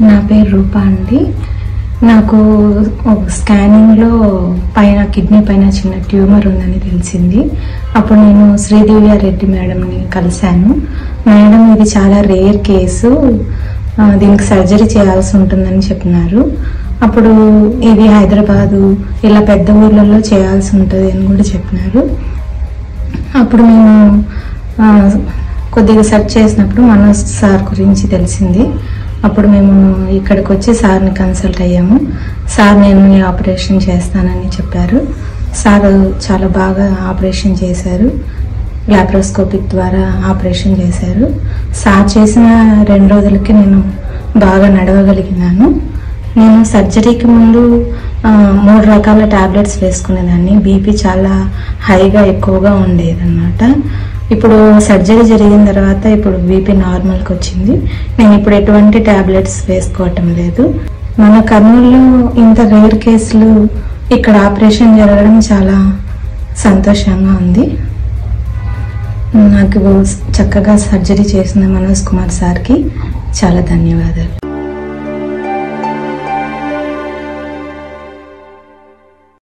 నా పేరు రూపా అండి. నాకు స్కానింగ్లో పైన కిడ్నీ పైన చిన్న ట్యూమర్ ఉందని తెలిసింది. అప్పుడు నేను శ్రీదివ్య రెడ్డి మేడంని కలిశాను. మేడం, ఇది చాలా రేర్ కేసు, దీనికి సర్జరీ చేయాల్సి ఉంటుందని చెప్పినారు. అప్పుడు ఇది హైదరాబాదు ఇలా పెద్ద ఊర్లలో చేయాల్సి ఉంటుంది అని కూడా చెప్పినారు. అప్పుడు మేము కొద్దిగా సెర్చ్ చేసినప్పుడు మనోజ్ సార్ గురించి తెలిసింది. అప్పుడు మేము ఇక్కడికి వచ్చి సార్ని కన్సల్ట్ అయ్యాము. సార్ నేను ఆపరేషన్ చేస్తానని చెప్పారు. సార్ చాలా బాగా ఆపరేషన్ చేశారు. లాప్రోస్కోపిక్ ద్వారా ఆపరేషన్ చేశారు. సార్ చేసిన 2 రోజులకి నేను బాగా నడవగలిగినాను. నేను సర్జరీకి ముందు 3 రకాల టాబ్లెట్స్ వేసుకునేదాన్ని. బీపీ చాలా హైగా ఎక్కువగా ఉండేదన్నమాట. ఇప్పుడు సర్జరీ జరిగిన తర్వాత ఇప్పుడు బీపీ నార్మల్కి వచ్చింది. నేను ఇప్పుడు ఎటువంటి టాబ్లెట్స్ వేసుకోవటం లేదు. మన కర్నూలులో ఇంత రేర్ కేసులు ఇక్కడ ఆపరేషన్ జరగడం చాలా సంతోషంగా ఉంది. నాకు చక్కగా సర్జరీ చేసిన మనోజ్ కుమార్ సార్కి చాలా ధన్యవాదాలు.